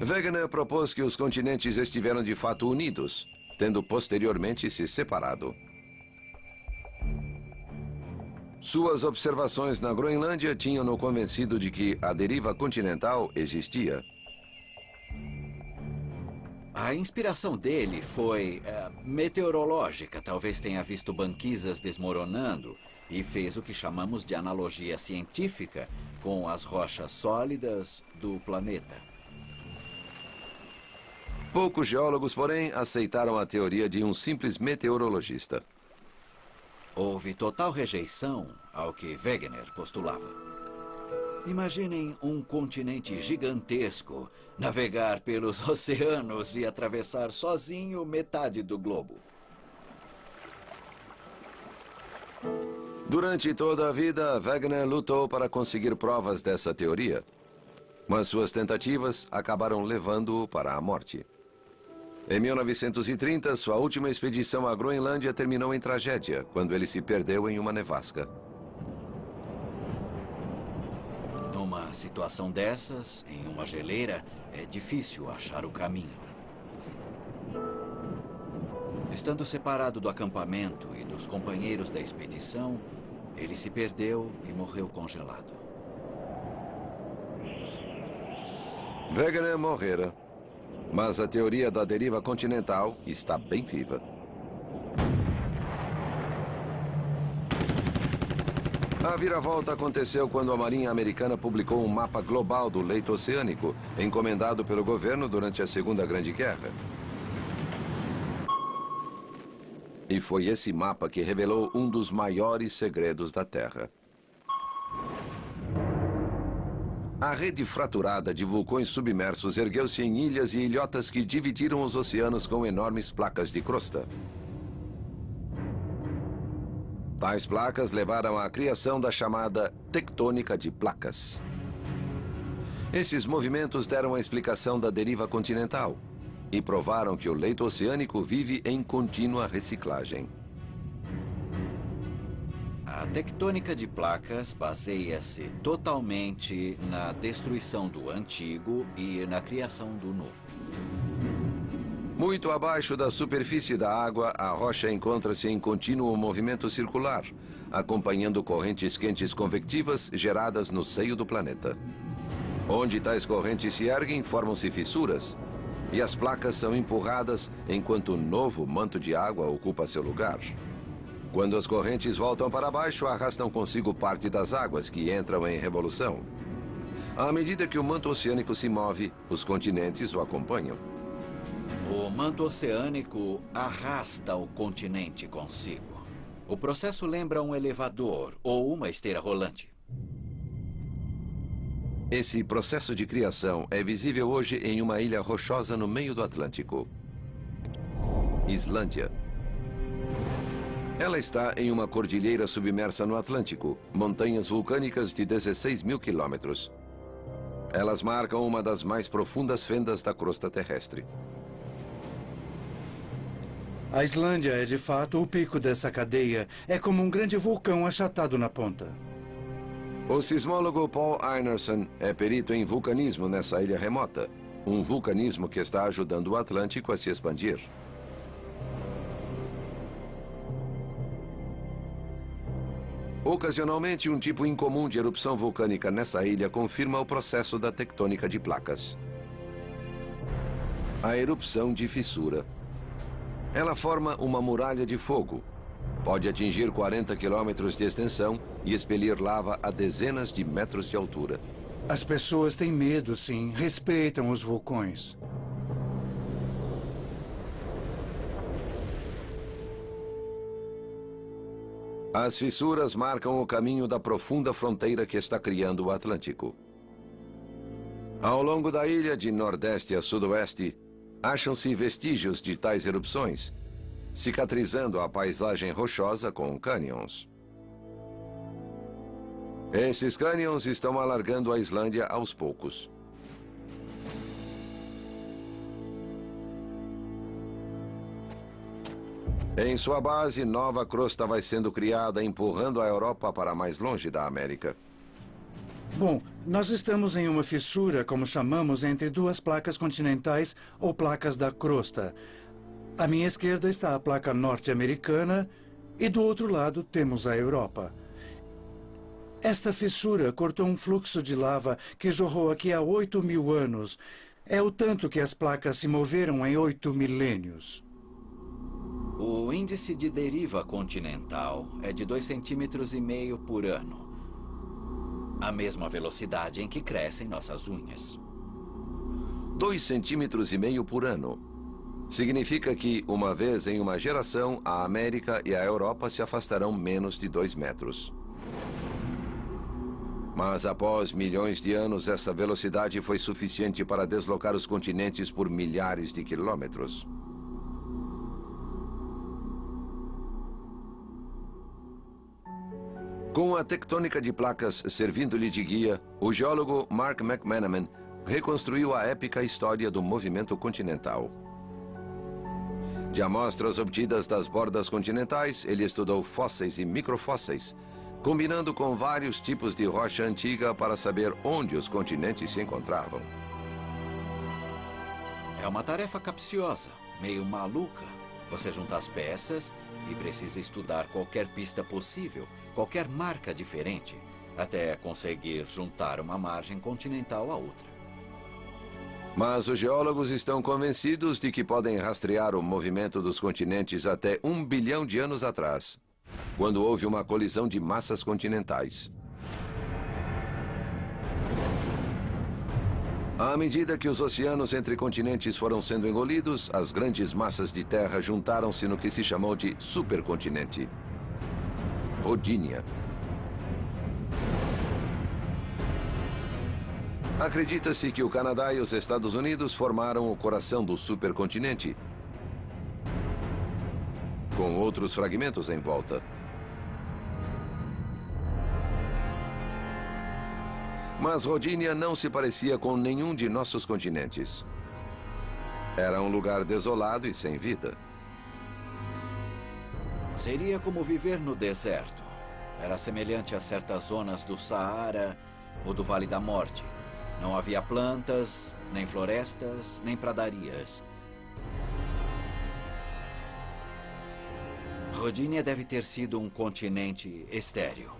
Wegener propôs que os continentes estiveram de fato unidos, tendo posteriormente se separado. Suas observações na Groenlândia tinham-no convencido de que a deriva continental existia. A inspiração dele foi meteorológica. Talvez tenha visto banquisas desmoronando e fez o que chamamos de analogia científica com as rochas sólidas do planeta. Poucos geólogos, porém, aceitaram a teoria de um simples meteorologista. Houve total rejeição ao que Wegener postulava. Imaginem um continente gigantesco navegar pelos oceanos e atravessar sozinho metade do globo. Durante toda a vida, Wegener lutou para conseguir provas dessa teoria, mas suas tentativas acabaram levando-o para a morte. Em 1930, sua última expedição à Groenlândia terminou em tragédia, quando ele se perdeu em uma nevasca. Numa situação dessas, em uma geleira, é difícil achar o caminho. Estando separado do acampamento e dos companheiros da expedição, ele se perdeu e morreu congelado. Wegener morrera, mas a teoria da deriva continental está bem viva. A viravolta aconteceu quando a Marinha Americana publicou um mapa global do leito oceânico, encomendado pelo governo durante a Segunda Grande Guerra. E foi esse mapa que revelou um dos maiores segredos da Terra. A rede fraturada de vulcões submersos ergueu-se em ilhas e ilhotas que dividiram os oceanos com enormes placas de crosta. Tais placas levaram à criação da chamada tectônica de placas. Esses movimentos deram a explicação da deriva continental e provaram que o leito oceânico vive em contínua reciclagem. A tectônica de placas baseia-se totalmente na destruição do antigo e na criação do novo. Muito abaixo da superfície da água, a rocha encontra-se em contínuo movimento circular, acompanhando correntes quentes convectivas geradas no seio do planeta. Onde tais correntes se erguem, formam-se fissuras, e as placas são empurradas enquanto o novo manto de água ocupa seu lugar. Quando as correntes voltam para baixo, arrastam consigo parte das águas que entram em revolução. À medida que o manto oceânico se move, os continentes o acompanham. O manto oceânico arrasta o continente consigo. O processo lembra um elevador ou uma esteira rolante. Esse processo de criação é visível hoje em uma ilha rochosa no meio do Atlântico. Islândia. Ela está em uma cordilheira submersa no Atlântico, montanhas vulcânicas de 16 mil quilômetros. Elas marcam uma das mais profundas fendas da crosta terrestre. A Islândia é, de fato, o pico dessa cadeia. É como um grande vulcão achatado na ponta. O sismólogo Paul Einarsson é perito em vulcanismo nessa ilha remota. Um vulcanismo que está ajudando o Atlântico a se expandir. Ocasionalmente, um tipo incomum de erupção vulcânica nessa ilha confirma o processo da tectônica de placas. A erupção de fissura. Ela forma uma muralha de fogo. Pode atingir 40 quilômetros de extensão e expelir lava a dezenas de metros de altura. As pessoas têm medo, sim. Respeitam os vulcões. As fissuras marcam o caminho da profunda fronteira que está criando o Atlântico. Ao longo da ilha, de nordeste a sudoeste, acham-se vestígios de tais erupções, cicatrizando a paisagem rochosa com cânions. Esses cânions estão alargando a Islândia aos poucos. Em sua base, nova crosta vai sendo criada, empurrando a Europa para mais longe da América. Bom, nós estamos em uma fissura, como chamamos, entre duas placas continentais ou placas da crosta. À minha esquerda está a placa norte-americana e do outro lado temos a Europa. Esta fissura cortou um fluxo de lava que jorrou aqui há 8.000 anos. É o tanto que as placas se moveram em 8 milênios. O índice de deriva continental é de 2,5 cm por ano. A mesma velocidade em que crescem nossas unhas. 2,5 cm por ano. Significa que, uma vez em uma geração, a América e a Europa se afastarão menos de 2 metros. Mas após milhões de anos, essa velocidade foi suficiente para deslocar os continentes por milhares de quilômetros. Com a tectônica de placas servindo-lhe de guia, o geólogo Mark McManaman reconstruiu a épica história do movimento continental. De amostras obtidas das bordas continentais, ele estudou fósseis e microfósseis, combinando com vários tipos de rocha antiga para saber onde os continentes se encontravam. É uma tarefa capciosa, meio maluca. Você junta as peças e precisa estudar qualquer pista possível, qualquer marca diferente, até conseguir juntar uma margem continental à outra. Mas os geólogos estão convencidos de que podem rastrear o movimento dos continentes até 1 bilhão de anos atrás, quando houve uma colisão de massas continentais. À medida que os oceanos entre continentes foram sendo engolidos, as grandes massas de terra juntaram-se no que se chamou de supercontinente, Rodinia. Acredita-se que o Canadá e os Estados Unidos formaram o coração do supercontinente, com outros fragmentos em volta. Mas Rodinia não se parecia com nenhum de nossos continentes. Era um lugar desolado e sem vida. Seria como viver no deserto. Era semelhante a certas zonas do Saara ou do Vale da Morte. Não havia plantas, nem florestas, nem pradarias. Rodinia deve ter sido um continente estéril.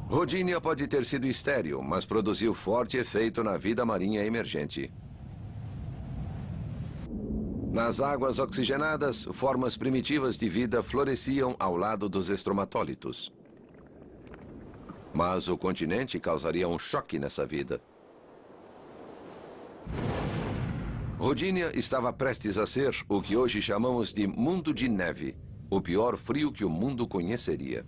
Rodinia pode ter sido estéril, mas produziu forte efeito na vida marinha emergente. Nas águas oxigenadas, formas primitivas de vida floresciam ao lado dos estromatólitos. Mas o continente causaria um choque nessa vida. Rodinia estava prestes a ser o que hoje chamamos de mundo de neve, o pior frio que o mundo conheceria.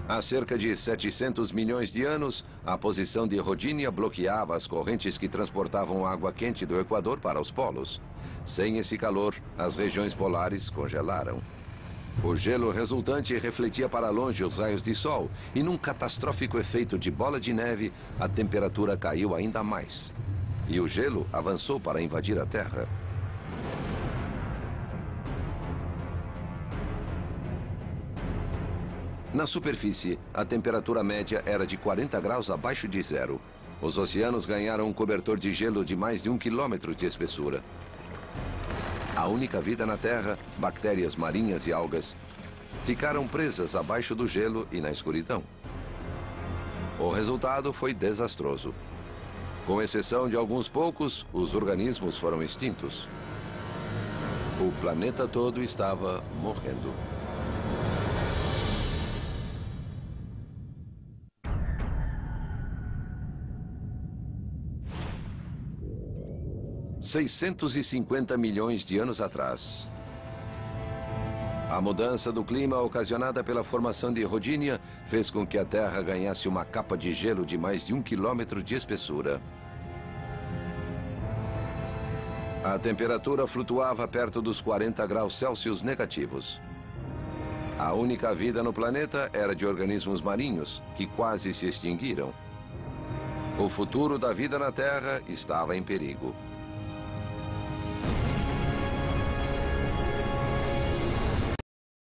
Há cerca de 700 milhões de anos, a posição de Rodinia bloqueava as correntes que transportavam água quente do Equador para os polos. Sem esse calor, as regiões polares congelaram. O gelo resultante refletia para longe os raios de sol, e num catastrófico efeito de bola de neve, a temperatura caiu ainda mais. E o gelo avançou para invadir a Terra. Na superfície, a temperatura média era de 40 graus abaixo de zero. Os oceanos ganharam um cobertor de gelo de mais de 1 quilômetro de espessura. A única vida na Terra, bactérias marinhas e algas, ficaram presas abaixo do gelo e na escuridão. O resultado foi desastroso. Com exceção de alguns poucos, os organismos foram extintos. O planeta todo estava morrendo. $650 milhões de anos atrás. A mudança do clima ocasionada pela formação de Rodinia fez com que a Terra ganhasse uma capa de gelo de mais de 1 quilômetro de espessura. A temperatura flutuava perto dos 40 graus Celsius negativos. A única vida no planeta era de organismos marinhos, que quase se extinguiram. O futuro da vida na Terra estava em perigo.